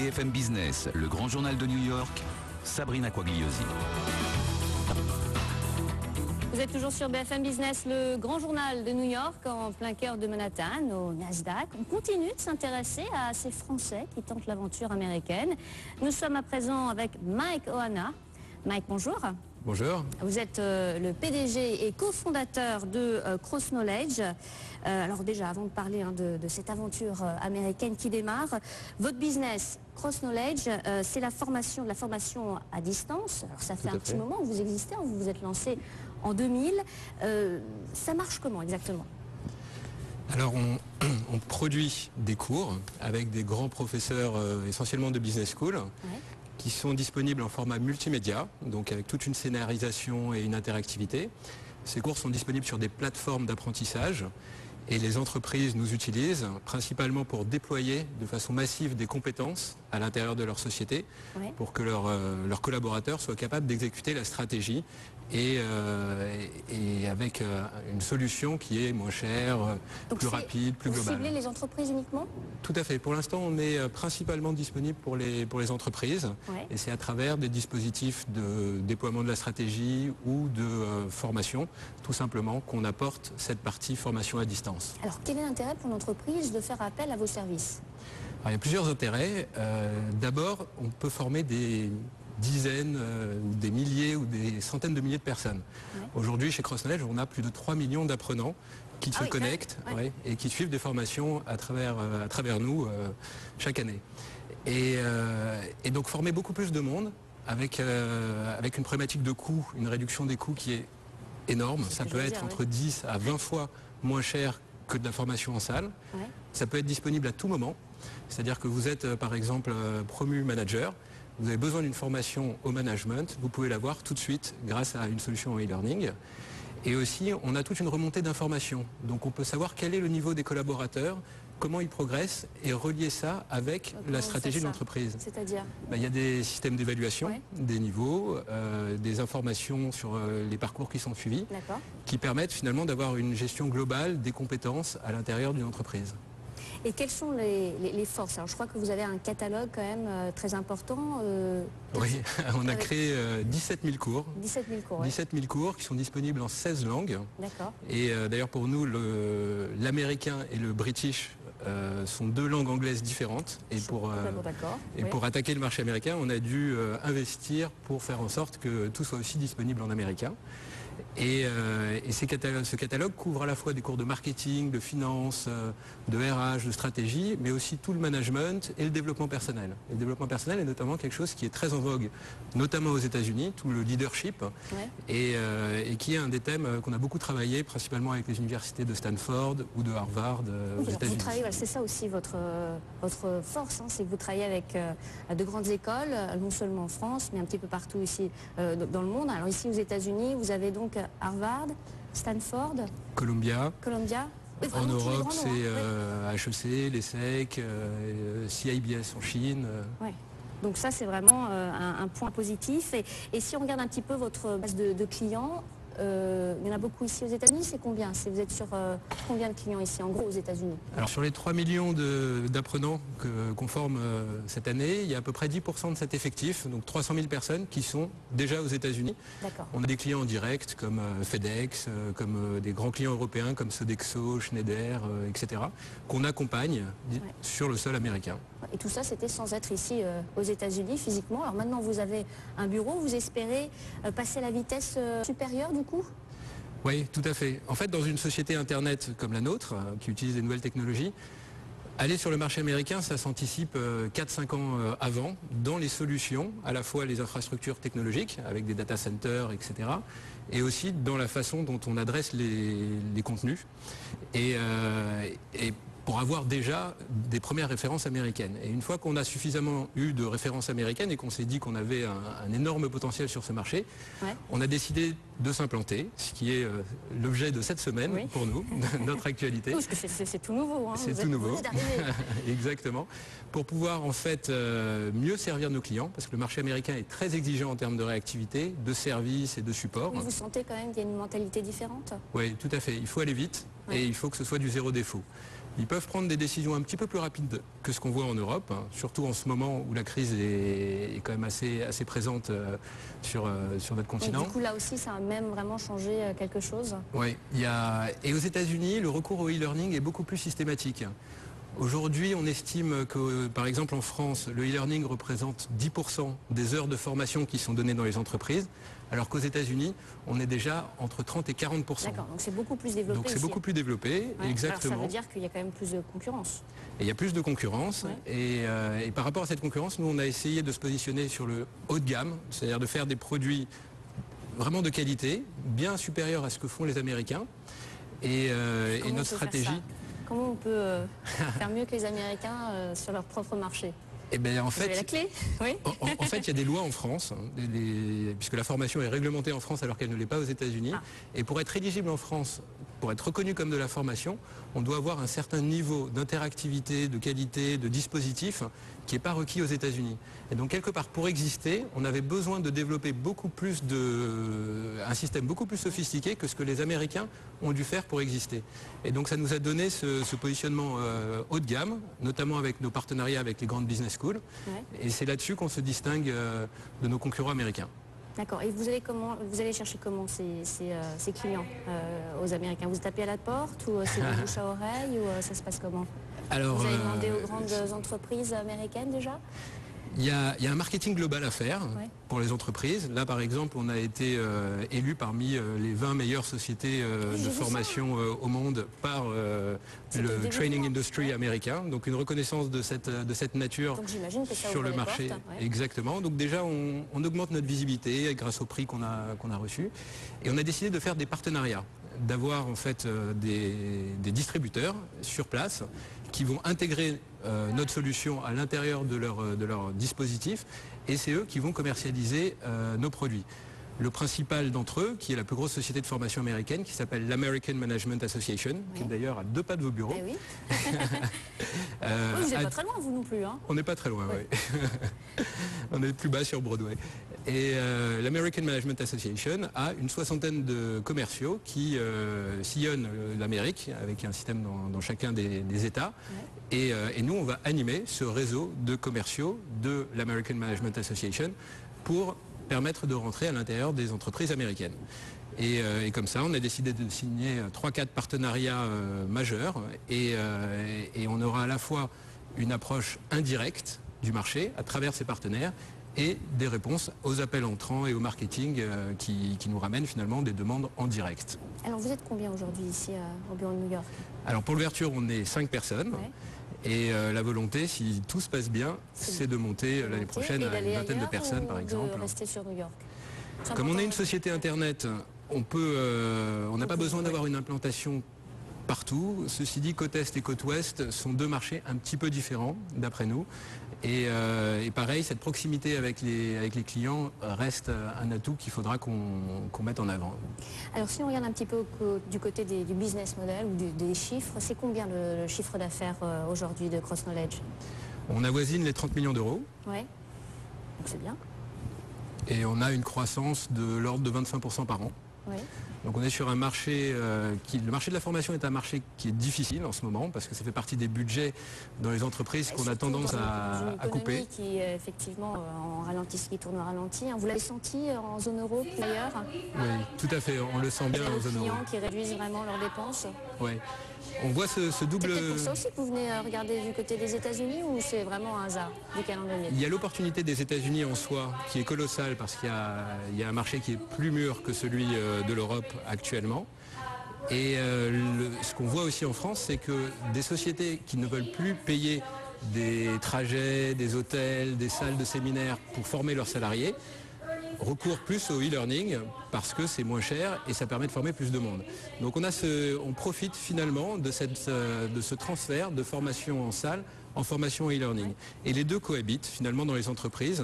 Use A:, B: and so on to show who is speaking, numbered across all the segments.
A: BFM Business, le grand journal de New York, Sabrina Quagliosi.
B: Vous êtes toujours sur BFM Business, le grand journal de New York, en plein cœur de Manhattan, au Nasdaq. On continue de s'intéresser à ces Français qui tentent l'aventure américaine. Nous sommes à présent avec Mike Ohana. Mike, bonjour.
C: Bonjour.
B: Vous êtes le PDG et cofondateur de Cross Knowledge. Alors déjà, avant de parler de cette aventure américaine qui démarre, votre business, Cross Knowledge, c'est la formation à distance. Alors ça fait un petit moment que vous existez, vous vous êtes lancé en 2000. Ça marche comment exactement?
C: Alors on produit des cours avec des grands professeurs essentiellement de business school. Qui sont disponibles en format multimédia, donc avec toute une scénarisation et une interactivité. Ces cours sont disponibles sur des plateformes d'apprentissage et les entreprises nous utilisent principalement pour déployer de façon massive des compétences à l'intérieur de leur société pour que leurs collaborateurs soient capables d'exécuter la stratégie et avec une solution qui est moins chère, plus rapide, plus globale.
B: Vous ciblez les entreprises uniquement?
C: Tout à fait. Pour l'instant, on est principalement disponible pour les entreprises et c'est à travers des dispositifs de déploiement de la stratégie ou de formation, tout simplement, qu'on apporte cette partie formation à distance.
B: Alors, quel est l'intérêt pour l'entreprise de faire appel à vos services?
C: Alors, il y a plusieurs intérêts. D'abord, on peut former des dizaines ou des milliers ou des centaines de milliers de personnes. Aujourd'hui, chez Cross Knowledge, on a plus de 3 millions d'apprenants qui se connectent et qui suivent des formations à travers nous chaque année. Et donc former beaucoup plus de monde avec une problématique de coût, une réduction des coûts qui est énorme. Ça peut être entre 10 à 20 fois moins cher que de la formation en salle. Ça peut être disponible à tout moment. C'est-à-dire que vous êtes par exemple promu manager, vous avez besoin d'une formation au management, vous pouvez l'avoir tout de suite grâce à une solution en e-learning. Et aussi, on a toute une remontée d'informations. Donc on peut savoir quel est le niveau des collaborateurs, comment ils progressent et relier ça avec la stratégie de l'entreprise.
B: C'est-à-dire
C: il y a des systèmes d'évaluation, des niveaux, des informations sur les parcours qui sont suivis, qui permettent finalement d'avoir une gestion globale des compétences à l'intérieur d'une entreprise.
B: Et quelles sont les forces? Alors je crois que vous avez un catalogue quand même très important.
C: Oui, on a créé 17 000 cours.
B: 17 000 cours,
C: 17 000 cours qui sont disponibles en 16 langues.
B: D'accord.
C: Et d'ailleurs pour nous, l'américain et le british sont deux langues anglaises différentes. Et pour attaquer le marché américain, on a dû investir pour faire en sorte que tout soit aussi disponible en américain. Et ce catalogue couvre à la fois des cours de marketing, de finance, de RH, de stratégie, mais aussi tout le management et le développement personnel. Et le développement personnel est notamment quelque chose qui est très en vogue, notamment aux États-Unis, tout le leadership, et qui est un des thèmes qu'on a beaucoup travaillé, principalement avec les universités de Stanford ou de Harvard aux États-Unis.
B: C'est ça aussi votre force, c'est que vous travaillez avec de grandes écoles, non seulement en France, mais un petit peu partout ici dans le monde. Alors ici aux États-Unis, vous avez donc Harvard, Stanford,
C: Columbia.
B: Oui,
C: en Europe, c'est HEC, l'ESSEC, CIBS en Chine.
B: Donc ça, c'est vraiment un point positif. Et si on regarde un petit peu votre base de clients, il y en a beaucoup ici aux États-Unis, c'est combien? Vous êtes sur combien de clients ici, en gros, aux États-Unis?
C: Alors sur les 3 millions d'apprenants qu'on forme cette année, il y a à peu près 10% de cet effectif, donc 300 000 personnes qui sont déjà aux États-Unis. On a des clients en direct comme FedEx, comme des grands clients européens comme Sodexo, Schneider, etc., qu'on accompagne sur le sol américain.
B: Et tout ça, c'était sans être ici aux États-Unis physiquement. Alors maintenant, vous avez un bureau, vous espérez passer la vitesse supérieure du coup?
C: Oui, tout à fait. En fait, dans une société Internet comme la nôtre, qui utilise des nouvelles technologies, aller sur le marché américain, ça s'anticipe 4-5 ans avant, dans les solutions, à la fois les infrastructures technologiques, avec des data centers, etc., et aussi dans la façon dont on adresse les contenus. Et pour avoir déjà des premières références américaines. Et une fois qu'on a suffisamment eu de références américaines et qu'on s'est dit qu'on avait un énorme potentiel sur ce marché, on a décidé de s'implanter, ce qui est l'objet de cette semaine pour nous, notre actualité.
B: Parce que c'est tout nouveau.
C: C'est tout nouveau, exactement. Pour pouvoir en fait mieux servir nos clients, parce que le marché américain est très exigeant en termes de réactivité, de services et de support.
B: Mais vous sentez quand même qu'il y a une mentalité différente?
C: Oui, tout à fait. Il faut aller vite et il faut que ce soit du zéro défaut. Ils peuvent prendre des décisions un petit peu plus rapides que ce qu'on voit en Europe, hein, surtout en ce moment où la crise est quand même assez présente sur notre continent.
B: Et du coup, là aussi, ça a même vraiment changé quelque chose.
C: Oui, et aux États-Unis, le recours au e-learning est beaucoup plus systématique. Aujourd'hui, on estime que, par exemple, en France, le e-learning représente 10% des heures de formation qui sont données dans les entreprises, alors qu'aux États-Unis, on est déjà entre 30 et 40%.
B: D'accord, donc c'est beaucoup plus développé.
C: Donc c'est beaucoup plus développé,
B: ouais.
C: exactement.
B: Alors ça veut dire qu'il y a quand même plus de concurrence.
C: Et il y a plus de concurrence.
B: Ouais.
C: Et par rapport à cette concurrence, nous, on a essayé de se positionner sur le haut de gamme, c'est-à-dire de faire des produits vraiment de qualité, bien supérieurs à ce que font les Américains. Et notre stratégie...
B: Comment on peut faire mieux que les Américains sur leur propre marché?
C: Eh bien, en fait,
B: la clé. Oui.
C: En fait, il y a des lois en France, hein, puisque la formation est réglementée en France alors qu'elle ne l'est pas aux États-Unis. Ah. Et pour être éligible en France, pour être reconnu comme de la formation, on doit avoir un certain niveau d'interactivité, de qualité, de dispositif qui n'est pas requis aux États-Unis. Et donc, quelque part, pour exister, on avait besoin de développer un système beaucoup plus sophistiqué que ce que les Américains ont dû faire pour exister. Et donc, ça nous a donné ce positionnement haut de gamme, notamment avec nos partenariats avec les grandes business schools. Ouais. Et c'est là-dessus qu'on se distingue de nos concurrents américains.
B: D'accord. Et vous allez chercher comment ces clients aux Américains? Vous tapez à la porte ou c'est de bouche à oreille ou ça se passe comment?
C: Alors,
B: vous avez demandé aux grandes entreprises américaines déjà?
C: Il y a un marketing global à faire pour les entreprises. Là, par exemple, on a été élu parmi les 20 meilleures sociétés de formation au monde par le Training Industry américain. Donc une reconnaissance de cette nature sur le marché. Exactement. Donc déjà, on augmente notre visibilité grâce au prix qu'on a reçu. Et on a décidé de faire des partenariats, d'avoir en fait des distributeurs sur place qui vont intégrer notre solution à l'intérieur de leur dispositif, et c'est eux qui vont commercialiser nos produits. Le principal d'entre eux, qui est la plus grosse société de formation américaine, qui s'appelle l'American Management Association, qui est d'ailleurs à 2 pas de vos bureaux.
B: Eh oui. Vous n'êtes pas très loin, vous non plus. Hein.
C: On n'est pas très loin, oui. On est plus bas sur Broadway. Et l'American Management Association a une 60aine de commerciaux qui sillonnent l'Amérique avec un système dans chacun des États. Ouais. Et nous, on va animer ce réseau de commerciaux de l'American Management Association pour permettre de rentrer à l'intérieur des entreprises américaines. Et comme ça, on a décidé de signer 3-4 partenariats majeurs et on aura à la fois une approche indirecte du marché à travers ces partenaires et des réponses aux appels entrants et au marketing qui nous ramènent finalement des demandes en direct.
B: Alors vous êtes combien aujourd'hui ici au bureau de New York? Alors
C: pour l'ouverture, on est 5 personnes. Ouais. Et la volonté, si tout se passe bien, c'est de monter l'année prochaine à une vingtaine de personnes par exemple.
B: De rester sur New York.
C: Comme on est une société internet, on n'a pas besoin d'avoir une implantation partout. Ceci dit, côte Est et côte Ouest sont 2 marchés un petit peu différents d'après nous. Et pareil, cette proximité avec les clients reste un atout qu'il faudra qu'on mette en avant.
B: Alors si on regarde un petit peu du côté du business model ou des chiffres, c'est combien le chiffre d'affaires aujourd'hui de CrossKnowledge?
C: On avoisine les 30 millions d'euros.
B: Oui, donc c'est bien.
C: Et on a une croissance de l'ordre de 25% par an. Oui. Donc on est sur un marché le marché de la formation est un marché qui est difficile en ce moment parce que ça fait partie des budgets dans les entreprises qu'on a tendance à couper.
B: Qui est effectivement en ralenti, qui tourne au ralenti. Vous l'avez senti en zone euro d'ailleurs?
C: Oui, tout à fait, on le sent bien en zone euro.
B: Les clients qui réduisent vraiment leurs dépenses?
C: Oui. On voit ce double...
B: C'est peut-être pour ça aussi que vous venez regarder du côté des États-Unis ou c'est vraiment un hasard du calendrier?
C: Il y a l'opportunité des États-Unis en soi qui est colossale parce qu'il y a un marché qui est plus mûr que celui de l'Europe actuellement. Et ce qu'on voit aussi en France, c'est que des sociétés qui ne veulent plus payer des trajets, des hôtels, des salles de séminaires pour former leurs salariés, recourt plus au e-learning parce que c'est moins cher et ça permet de former plus de monde. Donc on profite finalement de ce transfert de formation en salle en formation e-learning. Et les deux cohabitent finalement dans les entreprises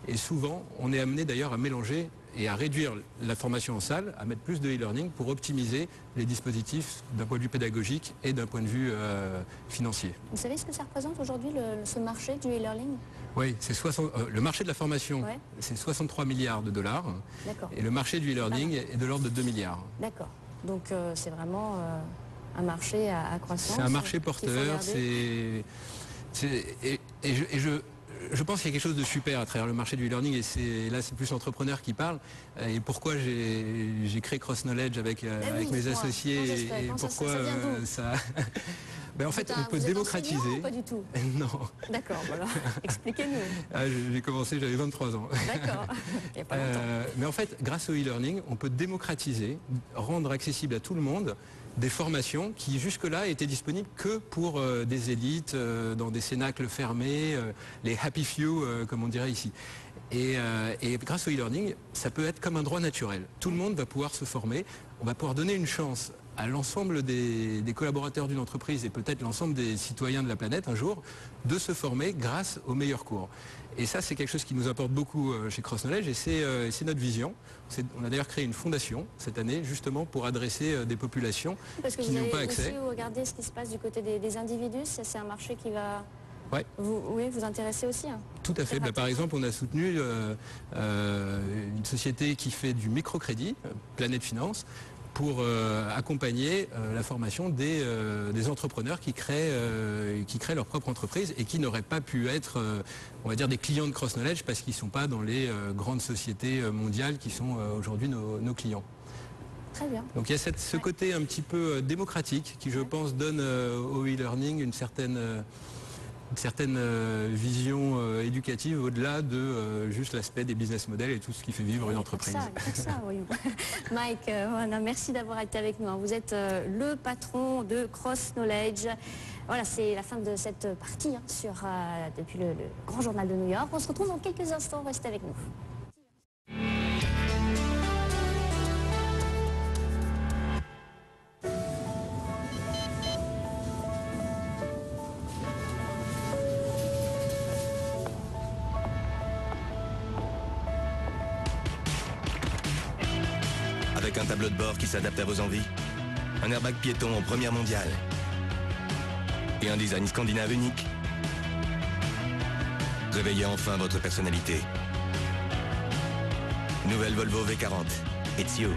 C: et souvent on est amené d'ailleurs à mélanger et à réduire la formation en salle, à mettre plus de e-learning pour optimiser les dispositifs d'un point de vue pédagogique et d'un point de vue financier.
B: Vous savez ce que ça représente aujourd'hui ce marché du e-learning?
C: Oui, le marché de la formation, c'est 63 milliards de dollars. Et le marché du e-learning est de l'ordre de 2 milliards.
B: D'accord. Donc c'est vraiment un marché à croissance.
C: C'est un marché porteur, je pense qu'il y a quelque chose de super à travers le marché du e-learning, et là c'est plus l'entrepreneur qui parle. Et pourquoi j'ai créé Cross Knowledge avec mes associés, et pourquoi ça... Ben, en fait, on peut démocratiser.
B: Pas du tout.
C: Non.
B: D'accord, voilà. Expliquez-nous.
C: J'ai commencé, j'avais 23 ans.
B: D'accord. Il y a pas longtemps.
C: Mais en fait, grâce au e-learning, on peut démocratiser, rendre accessible à tout le monde des formations qui jusque-là étaient disponibles que pour des élites, dans des cénacles fermés, les happy few, comme on dirait ici. Et grâce au e-learning, ça peut être comme un droit naturel. Tout le monde va pouvoir se former, on va pouvoir donner une chance à l'ensemble des collaborateurs d'une entreprise et peut-être l'ensemble des citoyens de la planète un jour, de se former grâce aux meilleurs cours. Et ça, c'est quelque chose qui nous importe beaucoup chez Cross Knowledge, et c'est notre vision. On a d'ailleurs créé une fondation cette année, justement pour adresser des populations qui n'ont pas accès.
B: Parce que vous regardez ce qui se passe du côté des individus, c'est un marché qui va vous intéresser aussi, hein.
C: Tout à fait. Par exemple, on a soutenu une société qui fait du microcrédit, Planète Finance, pour accompagner la formation des entrepreneurs qui créent leur propre entreprise et qui n'auraient pas pu être, on va dire, des clients de Cross Knowledge parce qu'ils ne sont pas dans les grandes sociétés mondiales qui sont aujourd'hui nos clients.
B: Très bien.
C: Donc il y a ce côté un petit peu démocratique qui, je pense, donne au e-learning une certaine vision éducative au-delà de juste l'aspect des business models et tout ce qui fait vivre une entreprise.
B: Ça, voyons. Mike, merci d'avoir été avec nous. Vous êtes le patron de Cross Knowledge. Voilà, c'est la fin de cette partie depuis le Grand Journal de New York. On se retrouve dans quelques instants. Restez avec nous.
D: Avec un tableau de bord qui s'adapte à vos envies, un airbag piéton en première mondiale et un design scandinave unique, réveillez enfin votre personnalité. Nouvelle Volvo V40. It's you.